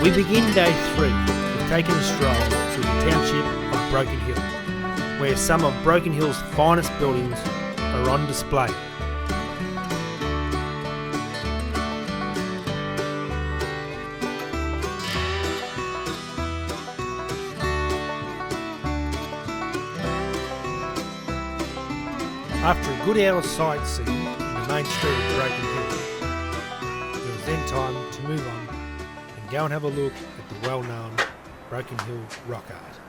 We begin day 3 with taking a stroll through the township of Broken Hill, where some of Broken Hill's finest buildings are on display. After a good hour's sightseeing in the main street of Broken Hill, it was then time to move on and go and have a look at the well-known Broken Hill rock art.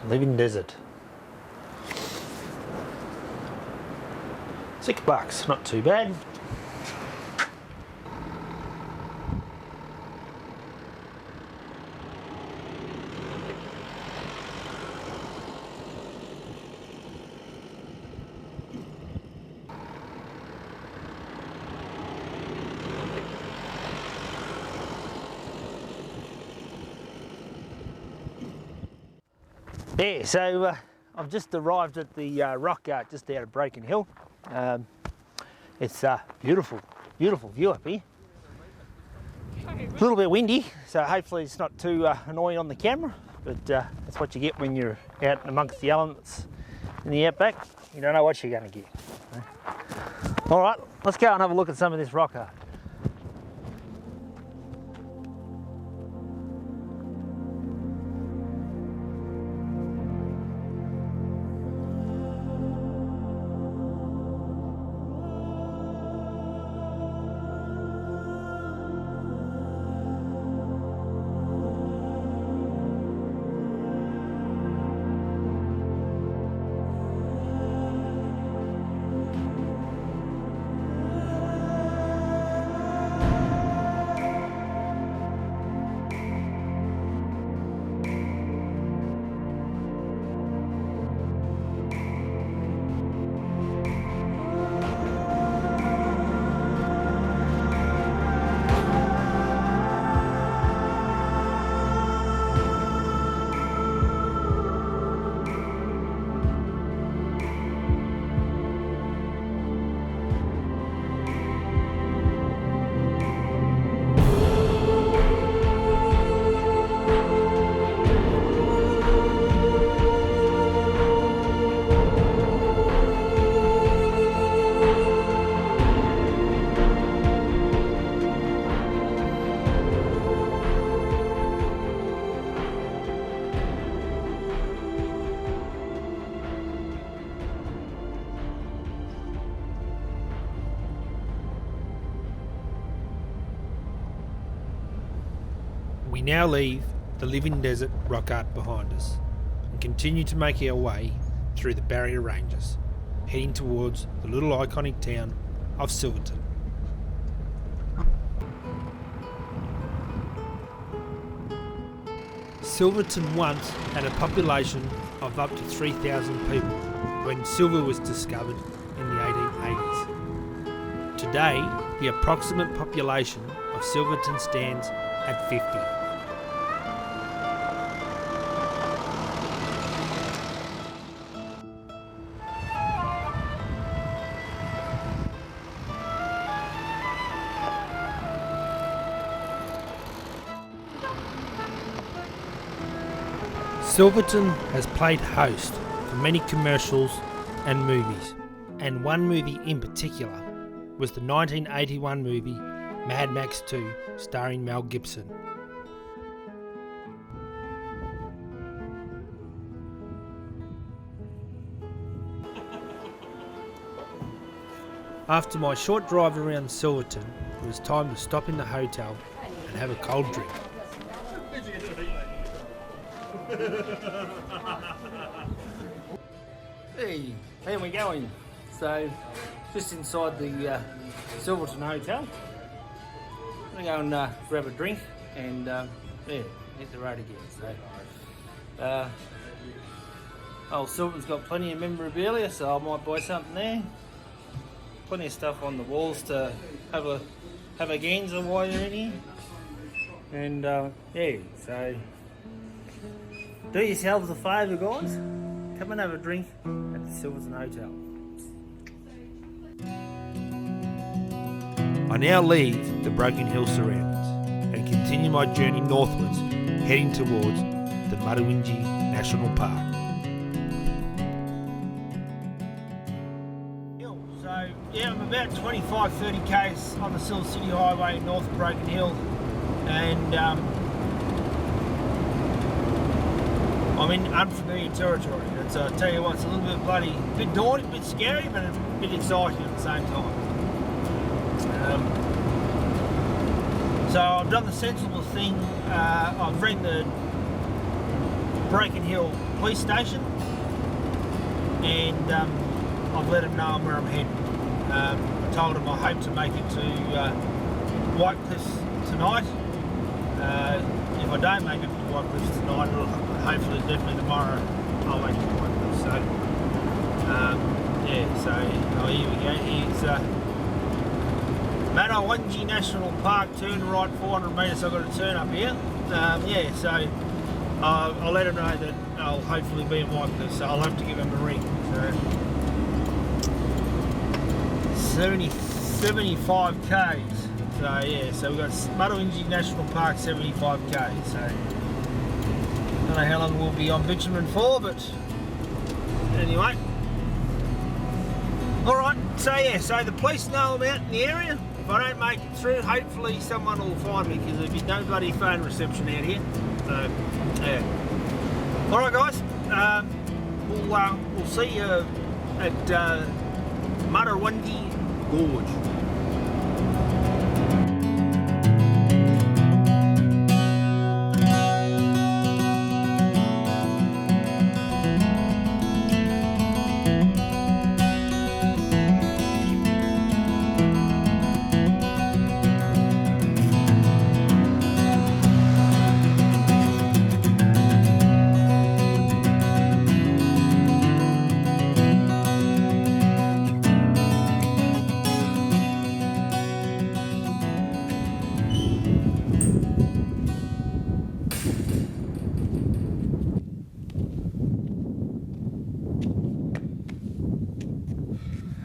Living Desert. $6, not too bad. Yeah, so I've just arrived at the rock art just out of Broken Hill. It's a beautiful, beautiful view up here. A little bit windy, so hopefully it's not too annoying on the camera, but that's what you get when you're out amongst the elements in the outback. You don't know what you're going to get. All right, let's go and have a look at some of this rock art. We now leave the Living Desert rock art behind us and continue to make our way through the barrier ranges, heading towards the little iconic town of Silverton. Silverton once had a population of up to 3,000 people when silver was discovered in the 1880s. Today, the approximate population of Silverton stands at 50. Silverton has played host for many commercials and movies, and one movie in particular was the 1981 movie Mad Max 2, starring Mel Gibson. After my short drive around Silverton, it was time to stop in the hotel and have a cold drink. Hey, how are we going? So, just inside the Silverton Hotel. I'm going to go and grab a drink and hit the road again. So, Silverton's got plenty of memorabilia, so I might buy something there. Plenty of stuff on the walls to have a gander while you're in here. And so do yourselves a favour, guys. Come and have a drink at the Silverton Hotel. I now leave the Broken Hill surroundings and continue continue my journey northwards, heading towards the Mutawintji National Park. So yeah, I'm about 25-30 k's on the Silver City Highway north of Broken Hill, and I'm in unfamiliar territory. So I tell you what, it's a little bit a bit daunting, a bit scary, but a bit exciting at the same time. So I've done the sensible thing. I've rang the Broken Hill police station, and I've let them know where I'm heading. I told them I hope to make it to Whitecliffs tonight. If I don't make it to Whitecliffs tonight, hopefully definitely tomorrow I'll make it to Whitecliffs. So yeah, so here we go. Here's Mutawintji National Park, turn right 400 metres, I've got to turn up here. Yeah, so I'll let them know that I'll hopefully be in Whitecliff, so I'll have to give them a ring. So 75 k's. So yeah, so we've got Mutawintji National Park 75 k's. So I don't know how long we'll be on bitumen for, but anyway. Alright, so yeah, so the police know I'm out in the area. If I don't make it through, hopefully someone will find me, because there'll be no bloody phone reception out here. So, yeah. Alright guys, we'll see you at Mutawintji Gorge.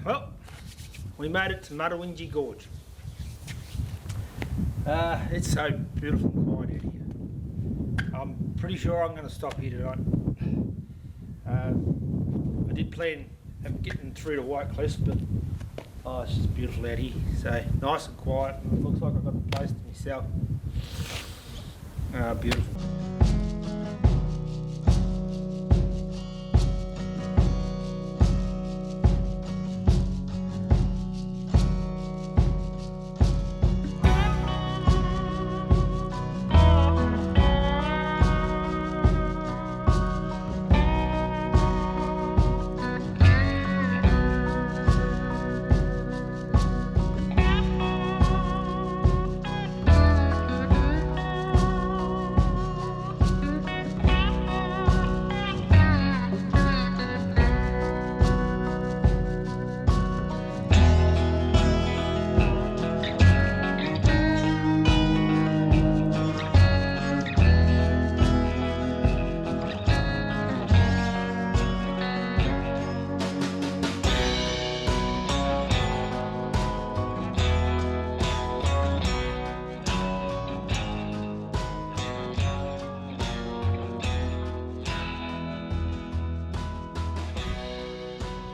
Well, we made it to Mutawintji Gorge. It's so beautiful and quiet out here. I'm pretty sure I'm going to stop here tonight. I did plan on getting through to Whitecliffs, but it's just beautiful out here. So nice and quiet. And it looks like I've got the place to myself. Beautiful.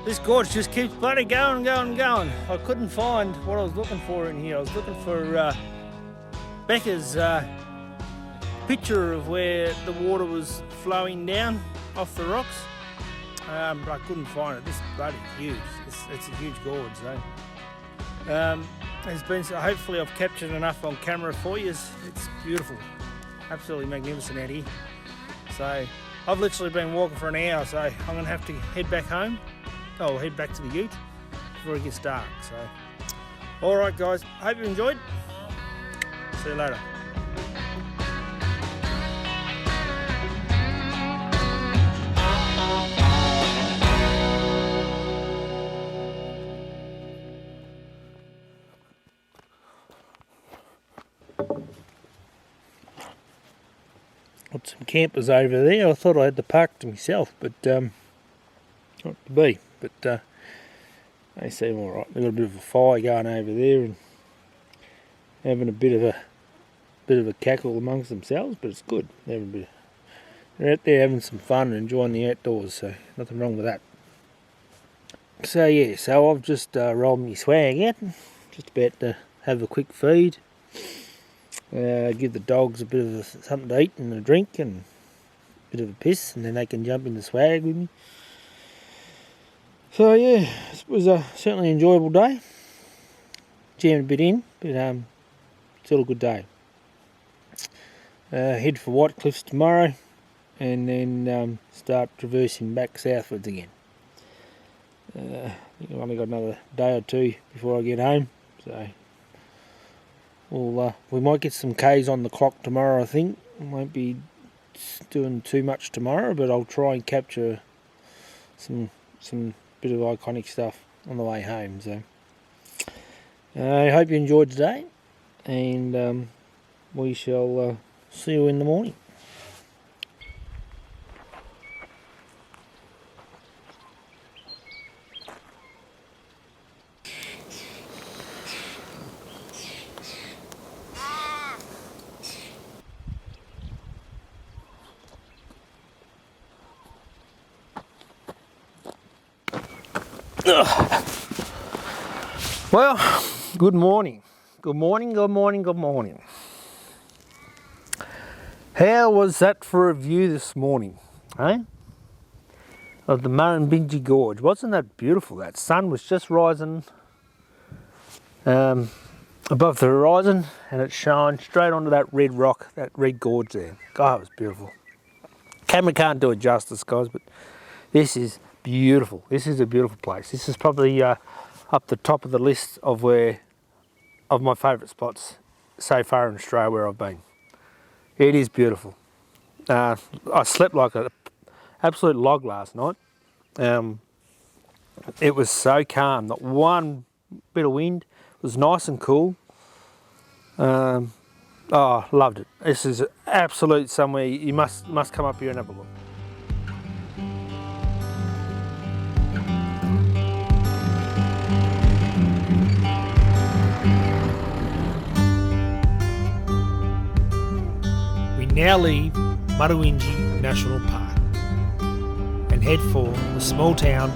This gorge just keeps bloody going, going. I couldn't find what I was looking for in here. I was looking for Becca's picture of where the water was flowing down off the rocks, but I couldn't find it. This is bloody huge. It's a huge gorge, so it's been. Hopefully, I've captured enough on camera for you. It's beautiful, absolutely magnificent out here. So I've literally been walking for an hour, so I'm gonna have to head back home. I'll head back to the ute before it gets dark. So, alright guys, hope you enjoyed. See you later. Got some campers over there. I thought I had the park to myself, but not to be. But they seem alright. They've got a bit of a fire going over there and having a bit of a bit of a cackle amongst themselves, but it's good. They're out there having some fun and enjoying the outdoors, so nothing wrong with that. So yeah, so I've just rolled my swag out, just about to have a quick feed, give the dogs a bit of something to eat and a drink and a bit of a piss, and then they can jump in the swag with me. So yeah, it was a certainly enjoyable day. Jammed a bit in, but still a good day. Head for White Cliffs tomorrow, and then start traversing back southwards again. I think I've only got another day or two before I get home, so we might get some Ks on the clock tomorrow. I think won't be doing too much tomorrow, but I'll try and capture some bit of iconic stuff on the way home. So I hope you enjoyed today, and we shall see you in the morning. Well, good morning. Good morning, good morning, good morning. How was that for a view this morning, eh? Of the Mutawintji Gorge. Wasn't that beautiful? That sun was just rising above the horizon, and it shone straight onto that red rock, that red gorge there. God, it was beautiful. Camera can't do it justice, guys, but this is beautiful. This is a beautiful place. This is probably up the top of the list of my favourite spots so far in Australia where I've been. It is beautiful. I slept like an absolute log last night. It was so calm, not one bit of wind. It was nice and cool. Loved it. This is absolute somewhere you must come up here and have a look. Now leave Mutawintji National Park and head for the small town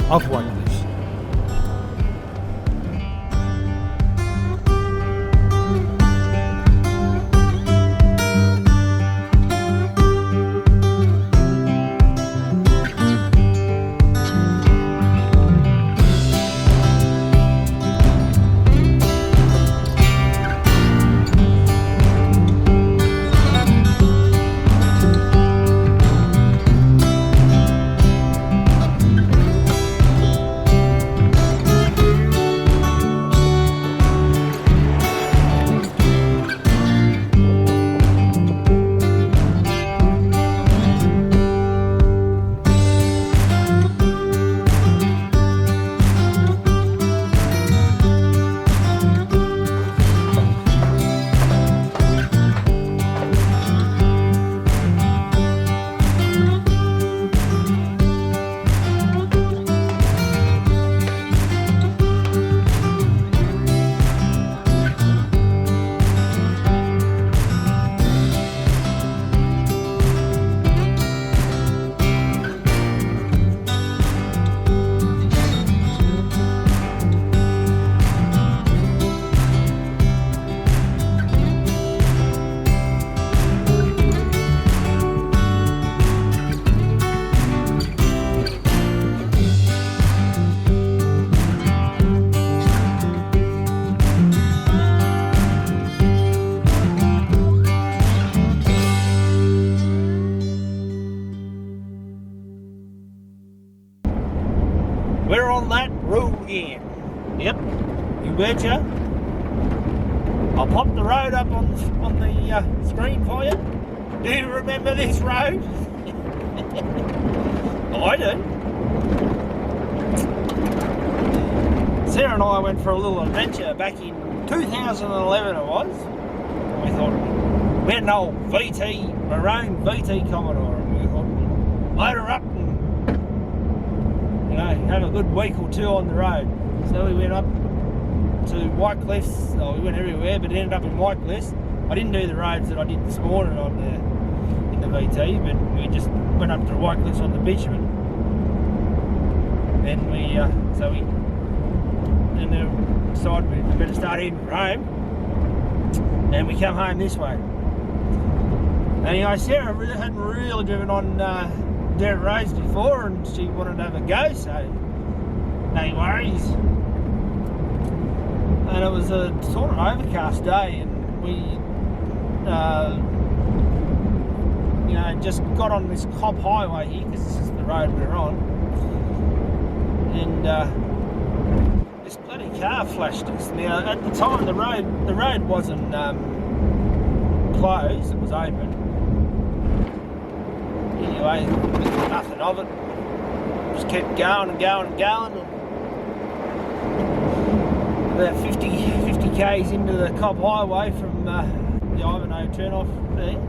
of Outback Loop. We're on that road again. Yep, you betcha. I'll pop the road up on the screen for you. Do you remember this road? I do. Sarah and I went for a little adventure back in 2011 it was. We thought, we had an old maroon VT Commodore, and we thought we'd load her up and, have a good week or two on the road. So we went up to White Cliffs, we went everywhere, but ended up in White Cliffs, I didn't do the roads that I did this morning on in the VT, but we just went up to the White Cliffs on the bitumen. Then we decided we better start heading for home, and we come home this way. Anyway, Sarah hadn't really driven on dirt roads before, and she wanted to have a go, so no worries. And it was a sort of overcast day, and we just got on this Cobb Highway here, because this is the road we're on, and this bloody car flashed us. Now, at the time, the road wasn't closed; it was open. Anyway, nothing of it. Just kept going and going and going. And about 50 k's into the Cobb Highway from the Ivanhoe turn-off there.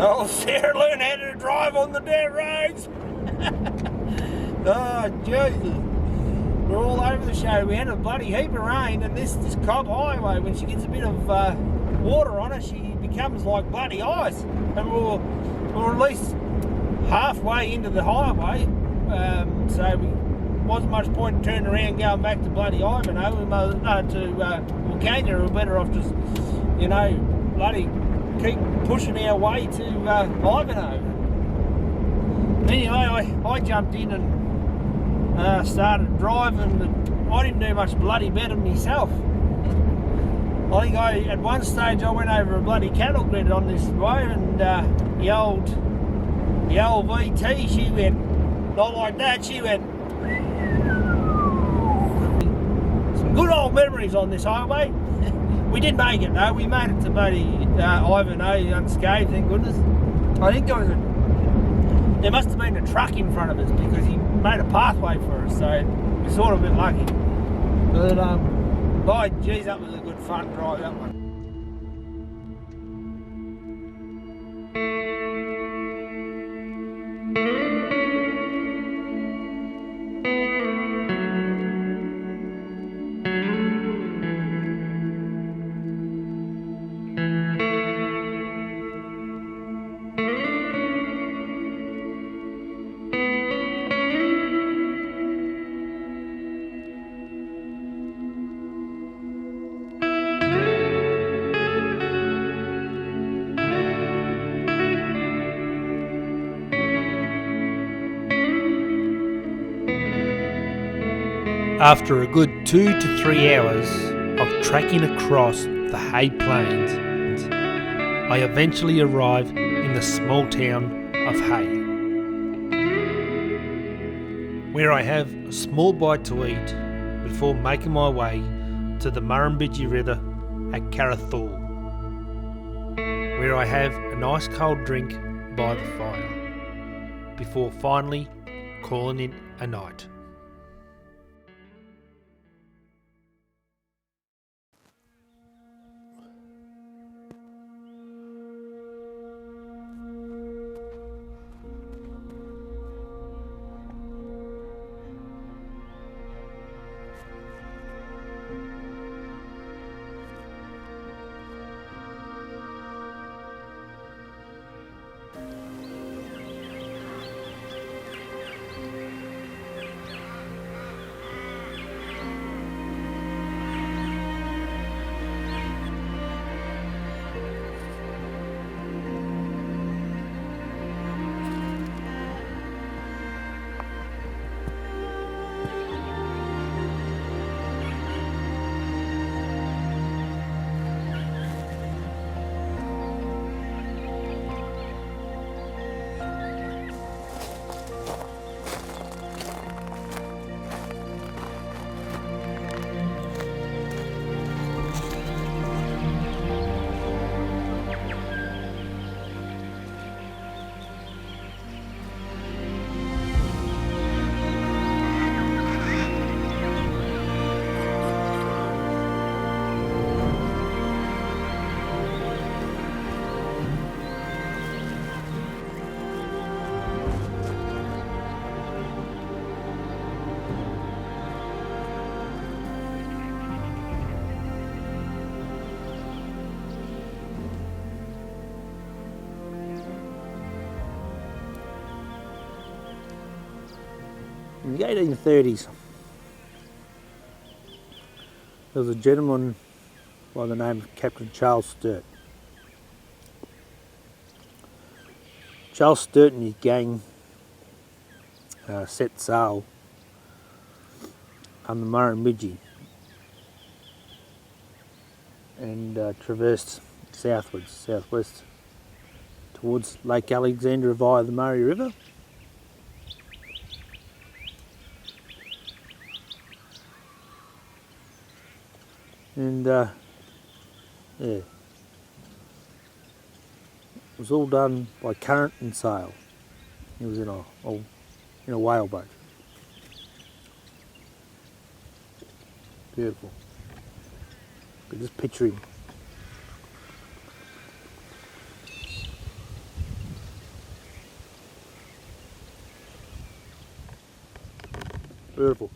Oh, Sarah learned how to drive on the dirt roads. Oh, Jesus. We're all over the show. We had a bloody heap of rain, and this Cobb Highway, when she gets a bit of water on her, she becomes like bloody ice. And we're at least halfway into the highway, so there wasn't much point in turning around and going back to bloody Ivanhoe. To Wilcannia. We're better off just, bloody keep pushing our way to Ivanhoe. Anyway, I jumped in and started driving, but I didn't do much bloody better myself. I think at one stage I went over a bloody cattle grid on this way, and the old VT, she went not like that, she went. Some good old memories on this highway. We did make it though. We made it to bloody Ivanhoe unscathed, thank goodness. I think there must have been a truck in front of us, because he made a pathway for us, so we're sort of a bit lucky. But by geez, that was a good fun drive, that one. After a good 2 to 3 hours of trekking across the Hay Plains, I eventually arrive in the small town of Hay, where I have a small bite to eat before making my way to the Murrumbidgee River at Carrathor, where I have a nice cold drink by the fire, before finally calling it a night. In the 1830s, there was a gentleman by the name of Captain Charles Sturt. Charles Sturt and his gang set sail on the Mutawintji and traversed southwest towards Lake Alexandra via the Murray River. And yeah, it was all done by current and sail. He was in a whaleboat. Beautiful. You can just picture him. Beautiful.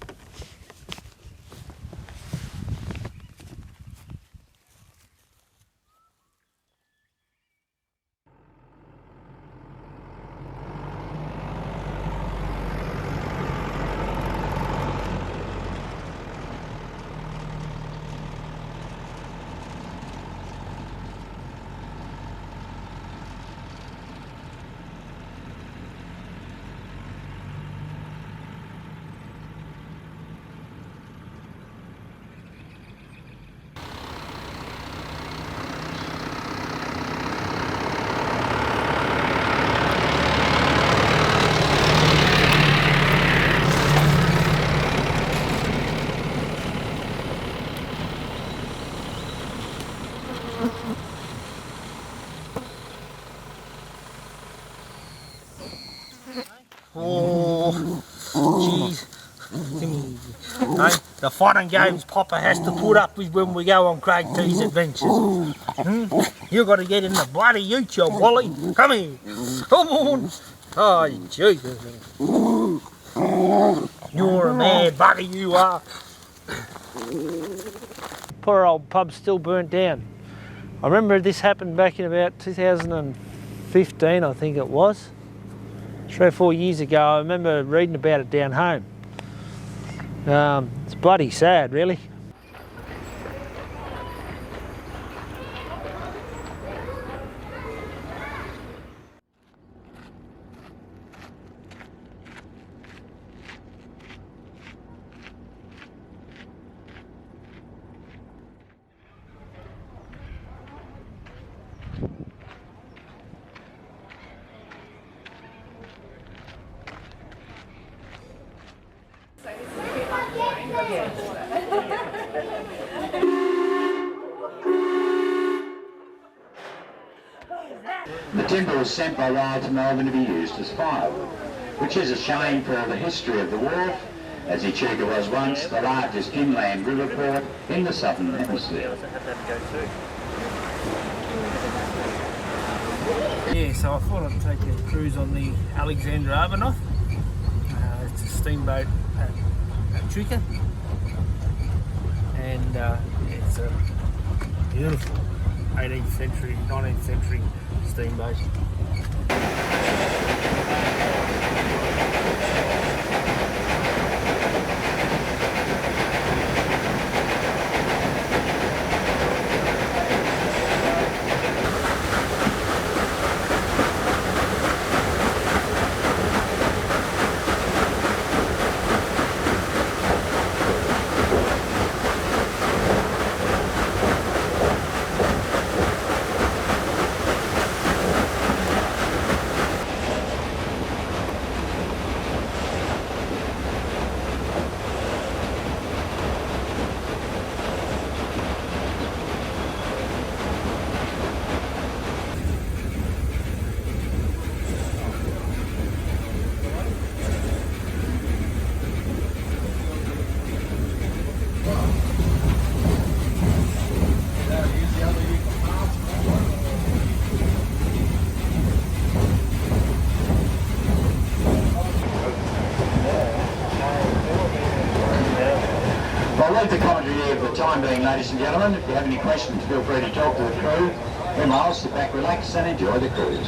Oh, jeez. The fun and games Papa has to put up with when we go on Craig T's adventures. You've got to get in the bloody ute, you Wally. Come here. Come on. Oh, Jesus. You're a mad bugger, you are. Poor old pub's still burnt down. I remember this happened back in about 2015, I think it was. 3 or 4 years ago. I remember reading about it down home. It's bloody sad, really. The timber was sent by rail to Melbourne to be used as firewood, which is a shame for the history of the wharf, as Echuca was once the largest inland river port in the southern hemisphere. Yeah, so I thought I'd take a cruise on the Alexandra Argonaut. It's a steamboat at Echuca, and it's a beautiful 18th century, 19th century steamboat. I'll leave the commentary here for the time being, ladies and gentlemen. If you have any questions, feel free to talk to the crew. Meanwhile, sit back, relax and enjoy the cruise.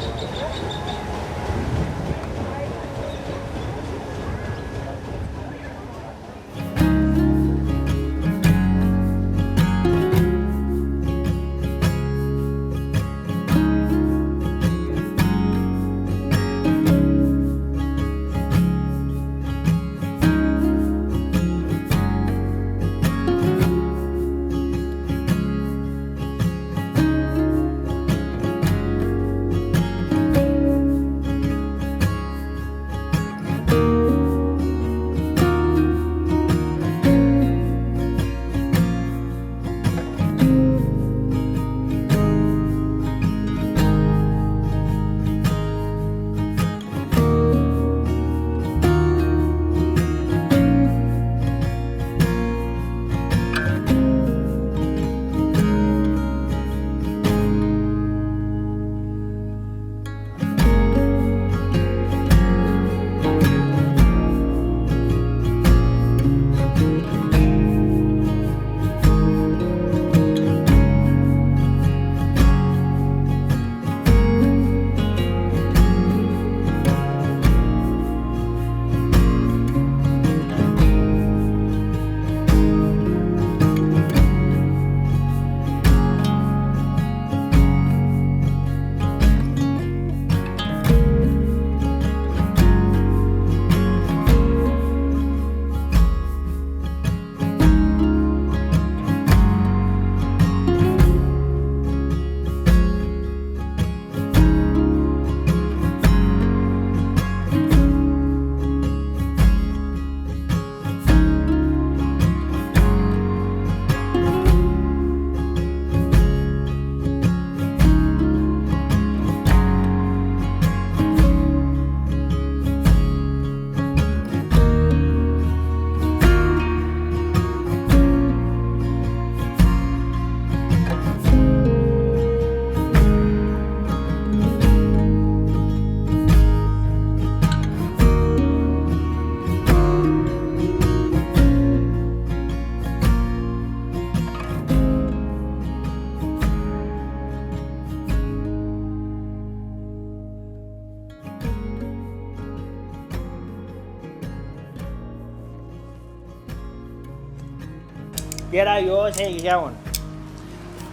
G'day guys, how you going?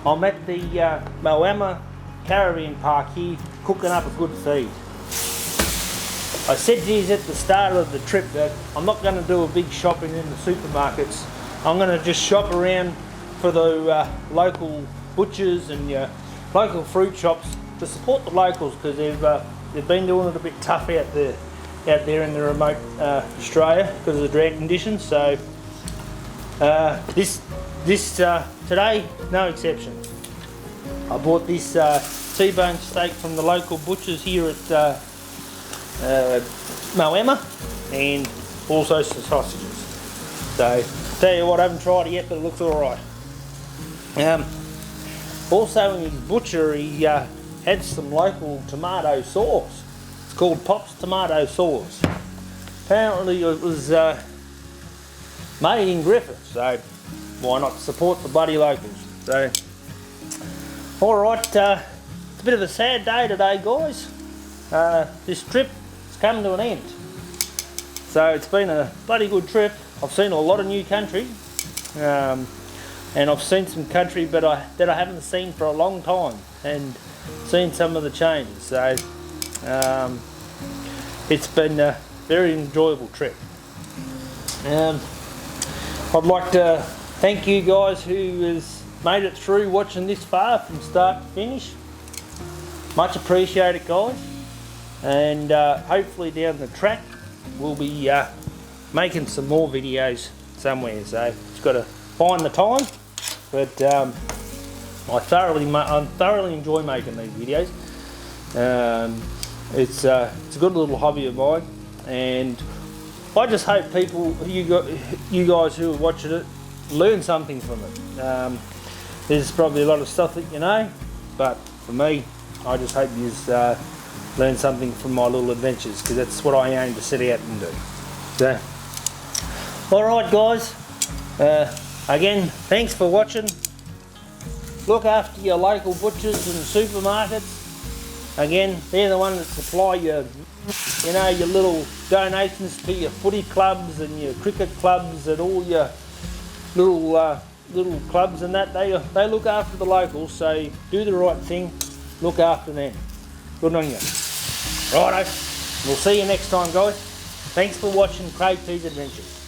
I'm at the Mutawintji Caravan Park here, cooking up a good feed. I said to you at the start of the trip that I'm not going to do a big shopping in the supermarkets. I'm going to just shop around for the local butchers and your local fruit shops to support the locals, because they've been doing it a bit tough out there in the remote Australia because of the drought conditions. So today, no exception. I bought this T-bone steak from the local butchers here at Mutawintji, and also some sausages. So tell you what, I haven't tried it yet, but it looks alright. Also in his butcher, he had some local tomato sauce. It's called Pop's Tomato Sauce. Apparently it was made in Griffith, so why not support the bloody locals? So, alright, it's a bit of a sad day today, guys. This trip has come to an end. So it's been a bloody good trip. I've seen a lot of new country, and I've seen some country that I haven't seen for a long time, and seen some of the changes. So it's been a very enjoyable trip. I'd like to thank you guys who has made it through watching this far from start to finish. Much appreciated, guys. And hopefully down the track we'll be making some more videos somewhere. So just got to find the time. But I thoroughly enjoy making these videos. It's a good little hobby of mine, and I just hope people, you guys who are watching it, learn something from it. There's probably a lot of stuff that you know, but for me, I just hope you learn something from my little adventures, because that's what I aim to set out and do. So, alright guys, again, thanks for watching. Look after your local butchers and supermarkets. Again, they're the ones that supply your little donations to your footy clubs and your cricket clubs and all your little clubs and that. They look after the locals, so do the right thing, look after them. Good on you. Righto, we'll see you next time, guys. Thanks for watching Craig T's Adventures.